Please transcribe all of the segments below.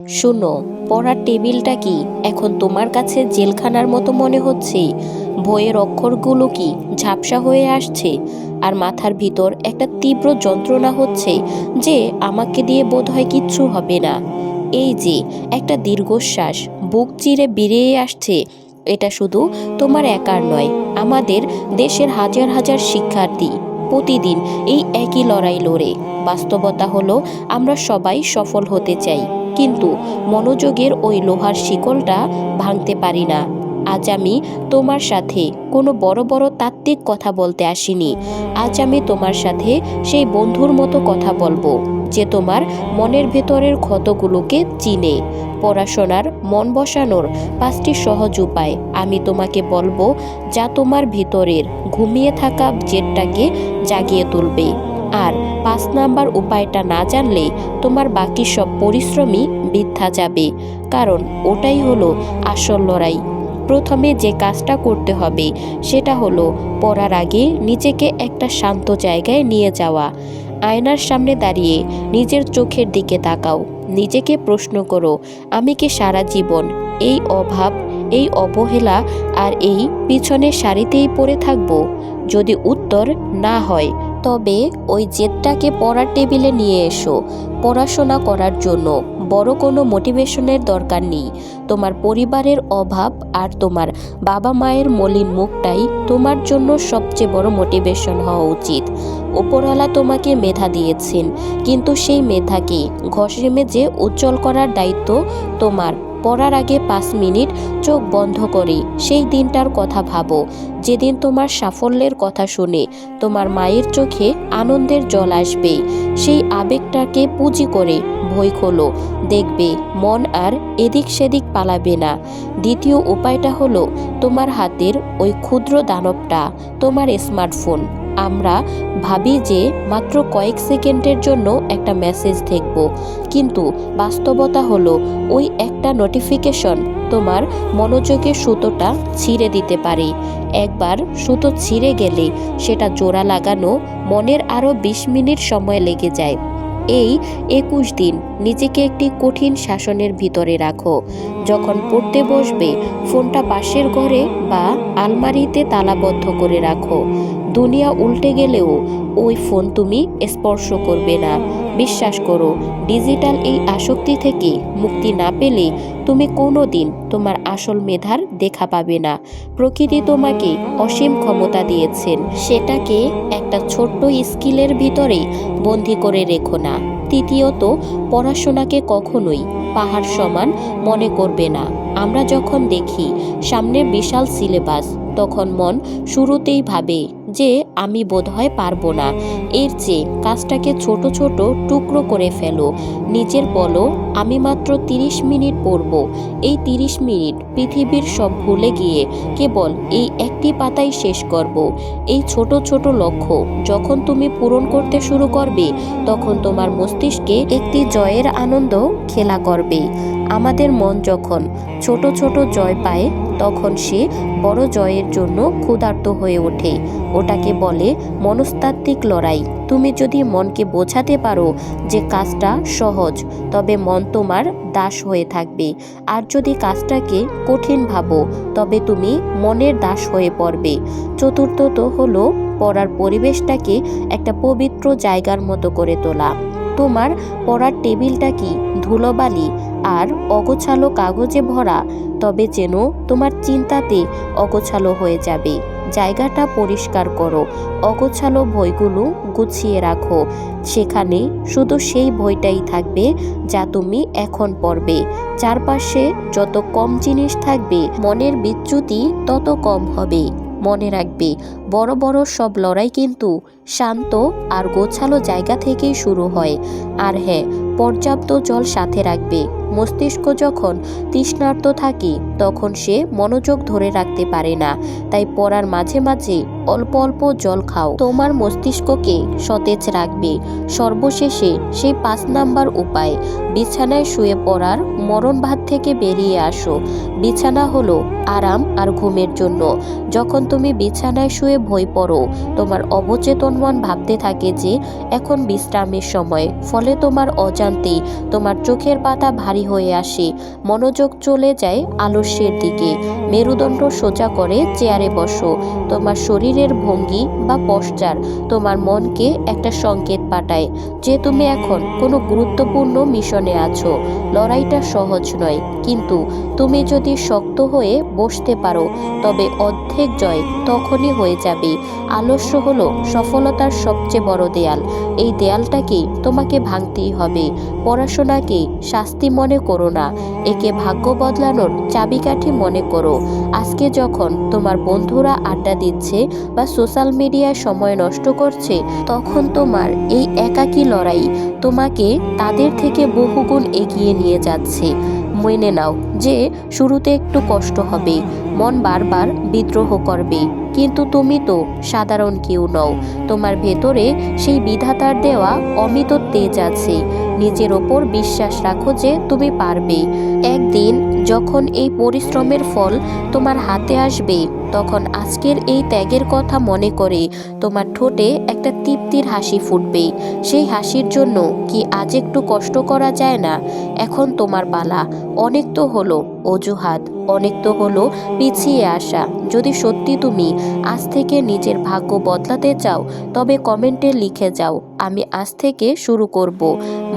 শুনো, পড়ার টেবিলটা কি এখন তোমার কাছে জেলখানার মতো মনে হচ্ছে? বইয়ের অক্ষরগুলো কি ঝাপসা হয়ে আসছে? আর মাথার ভিতর একটা তীব্র যন্ত্রণা হচ্ছে যে আমাকে দিয়ে বোধহয় কিচ্ছু হবে না। এই যে একটা দীর্ঘশ্বাস বুক চিরে বেরিয়ে আসছে, এটা শুধু তোমার একার নয়, আমাদের দেশের হাজার হাজার শিক্ষার্থী প্রতিদিন এই একই লড়াই লড়ে। বাস্তবতা হলো, আমরা সবাই সফল হতে চাই, কিন্তু মনোযোগের ওই লোহার শিকলটা ভাঙতে পারি না। আজ আমি তোমার সাথে কোনো বড় বড় তাত্ত্বিক কথা বলতে আসিনি। আজ আমি তোমার সাথে সেই বন্ধুর মতো কথা বলবো যে তোমার মনের ভেতরের ক্ষতগুলোকে চিনে। পড়াশোনার মন বসানোর 5টি সহজ উপায় আমি তোমাকে বলবো, যা তোমার ভিতরের ঘুমিয়ে থাকা জেদটাকে জাগিয়ে তুলবে। আর 5 নাম্বার উপায়টা না জানলে তোমার বাকি সব পরিশ্রমই বৃথা যাবে, কারণ ওটাই হলো আসল লড়াই। প্রথমে যে কাজটা করতে হবে সেটা হলো পড়ার আগে নিজেকে একটা শান্ত জায়গায় নিয়ে যাওয়া। আয়নার সামনে দাঁড়িয়ে নিজের চোখের দিকে তাকাও। নিজেকে প্রশ্ন করো, আমি কি সারা জীবন এই অভাব, এই অবহেলা আর এই পিছনের সারিতেই পড়ে থাকবো? যদি উত্তর না হয়, তবে ওই জেদটাকে পড়ার টেবিলে নিয়ে এসো। পড়াশোনা করার জন্য বড় কোনো মোটিভেশনের দরকার নেই। তোমার পরিবারের অভাব আর তোমার বাবা মায়ের মলিন মুখটাই তোমার জন্য সবচেয়ে বড় মোটিভেশন হওয়া উচিত। ওপরওয়ালা তোমাকে মেধা দিয়েছেন, কিন্তু সেই মেধাকে ঘষে মেজে উজ্জ্বল করার দায়িত্ব তোমার। পড়ার আগে 5 মিনিট চোখ বন্ধ করে সেই দিনটার কথা ভাবো, যেদিন তোমার সাফল্যের কথা শুনে তোমার মায়ের চোখে আনন্দের জল আসবে। সেই আবেগটাকে পুঁজি করে বই খোলো, দেখবে মন আর এদিক সেদিক পালাবে না। দ্বিতীয় উপায়টা হলো তোমার হাতের ওই ক্ষুদ্র দানবটা, তোমার স্মার্টফোন। আমরা ভাবি যে মাত্র কয়েক সেকেন্ডের জন্য একটা মেসেজ দেখব, কিন্তু বাস্তবতা হলো ওই একটা নোটিফিকেশন তোমার মনোযোগের সুতোটা ছিঁড়ে দিতে পারে। একবার সুতো ছিঁড়ে গেলে সেটা জোড়া লাগানো মনের আরও 20 মিনিট সময় লেগে যায়। এই 21 দিন নিজেকে একটি কঠিন শাসনের ভিতরে রাখো। যখন পড়তে বসবে, ফোনটা পাশের ঘরে বা আলমারিতে তালাবদ্ধ করে রাখো। দুনিয়া উল্টে গেলেও ওই ফোন তুমি স্পর্শ করবে না। বিশ্বাস করো, ডিজিটাল এই আসক্তি থেকে মুক্তি না পেলে তুমি কোনো দিন তোমার আসল মেধার দেখা পাবে না। প্রকৃতি তোমাকে অসীম ক্ষমতা দিয়েছেন, সেটাকে একটা ছোট্ট স্কিলের ভিতরে বন্দি করে রেখো না। তৃতীয়ত, পড়াশোনাকে কখনোই পাহাড় সমান মনে করবে না। আমরা যখন দেখি সামনে বিশাল সিলেবাস, তখন মন শুরুতেই ভাবে যে আমি বোধহয় পারবো না। এর চেয়ে কাজটাকে ছোট ছোট টুকরো করে ফেলো। নিজের বলো, আমি মাত্র 30 মিনিট পড়ব। এই 30 মিনিট পৃথিবীর সব ভুলে গিয়ে কেবল এই একটি পাতাই শেষ করব। এই ছোট ছোট লক্ষ্য যখন তুমি পূরণ করতে শুরু করবে, তখন তোমার মস্তিষ্কে একটি জয়ের আনন্দ খেলা করবে। আমাদের মন যখন ছোট ছোট জয় পায়, তখন সে বড় জয়ের জন্য ক্ষুধার্ত হয়ে ওঠে। ওটাকে বলে মনস্তাত্ত্বিক লড়াই। তুমি যদি মনকে বোঝাতে পারো যে কাজটা সহজ, তবে মন তোমার দাস হয়ে থাকবে। আর যদি কাজটাকে কঠিন ভাবো, তবে তুমি মনের দাস হয়ে পড়বে। চতুর্থত হলো পড়ার পরিবেশটাকে একটা পবিত্র জায়গার মতো করে তোলা। তোমার পড়ার টেবিলটা কি ধুলোবালি আর অগোছালো কাগজে ভরা? তবে যেন তোমার চিন্তাতে অগোছালো হয়ে যাবে। জায়গাটা পরিষ্কার করো, অগোছালো বইগুলো গুছিয়ে রাখো। সেখানে শুধু সেই বইটাই থাকবে যা তুমি এখন পড়বে। চারপাশে যত কম জিনিস থাকবে, মনের বিচ্যুতি তত কম হবে। মনে রাখবে, বড় বড় সব লড়াই কিন্তু শান্ত আর গোছালো জায়গা থেকেই শুরু হয়। আর হ্যাঁ, পর্যাপ্ত জল সাথে রাখবে। মস্তিষ্ক যখন তৃষ্ণার্ত থাকে, তখন সে মনোযোগ ধরে রাখতে পারে না। তাই পড়ার মাঝে মাঝে অল্প অল্প জল খাও, তোমার মস্তিষ্ককে সতেজ রাখবে। সর্বশেষে সেই 5 নাম্বার উপায়, বিছানায় শুয়ে পড়ার মরণ ভাত থেকে বেরিয়ে আসো। বিছানা হলো আরাম আর ঘুমের জন্য। যখন তুমি বিছানায় শুয়ে ভয় পড়ো। তোমার অবচেতন মন ভাবতে থাকে যে এখন বিশ্রামের সময়, ফলে তোমার অজান্তেই তোমার চোখের পাতা ভারী হয়ে আসে, মনোযোগ চলে যায় আলস্যের দিকে। মেরুদণ্ড সোজা করে চেয়ারে বসো। তোমার শরীরের ভঙ্গি বা পশ্চার তোমার মনকে একটা সংকেত পাঠায় যে তুমি এখন কোনো গুরুত্বপূর্ণ মিশনে আছো। লড়াইটা সহজ নয়, কিন্তু তুমি যদি শক্ত হয়ে বসতে পারো তবে অর্ধেক জয় তখনই হয়ে যাবে। আলস্য হলো সফলতার সবচেয়ে বড় দেয়াল। এই দেয়ালটাকে তোমাকে ভাঙতেই হবে। পড়াশোনাকে শাস্তি মনে করো না, একে ভাগ্য বদলানোর চাবিকাঠি মনে করো। আজকে যখন তোমার বন্ধুরা আড্ডা দিচ্ছে বা সোশ্যাল মিডিয়ায় সময় নষ্ট করছে, তখন তোমার এই একাকী লড়াই তোমাকে তাদের থেকে বহুগুণ এগিয়ে নিয়ে যাচ্ছে। মেনে নাও যে শুরুতে একটু কষ্ট হবে, মন বারবার বিদ্রোহ করবে, কিন্তু তুমি তো সাধারণ কেউ নও। তোমার ভেতরে সেই বিধাতার দেওয়া অমিত তেজ আছে। নিজের ওপর বিশ্বাস রাখো যে তুমি পারবে। একদিন যখন এই পরিশ্রমের ফল তোমার হাতে আসবে, তখন আজকের এই ত্যাগের কথা মনে করে তোমার ঠোঁটে একটা তৃপ্তির হাসি ফুটবে। সেই হাসির জন্য কি আজ একটু কষ্ট করা যায় না? এখন তোমার পালা। অনেক তো হলো অজুহাত, অনেক তো হলো পিছিয়ে আসা। যদি সত্যি তুমি আজ থেকে নিজের ভাগ্য বদলাতে চাও, তবে কমেন্টে লিখে যাও, আমি আজ থেকে শুরু করব।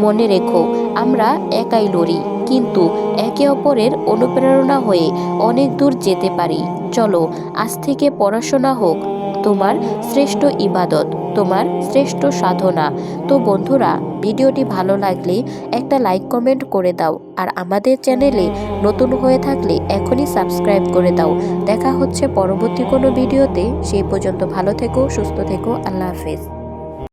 মনে রেখো, আমরা একাই লড়ি, কিন্তু একে অপরের অনুপ্রেরণা হয়ে অনেক দূর যেতে পারি। চলো, আজ থেকে পড়াশোনা হোক তোমার শ্রেষ্ঠ ইবাদত, তোমার শ্রেষ্ঠ সাধনা। তো বন্ধুরা, ভিডিওটি ভালো লাগলে একটা লাইক কমেন্ট করে দাও, আর আমাদের চ্যানেলে নতুন হয়ে থাকলে এখনই সাবস্ক্রাইব করে দাও। দেখা হচ্ছে পরবর্তী কোনো ভিডিওতে। সেই পর্যন্ত ভালো থেকো, সুস্থ থেকো। আল্লাহ হাফেজ।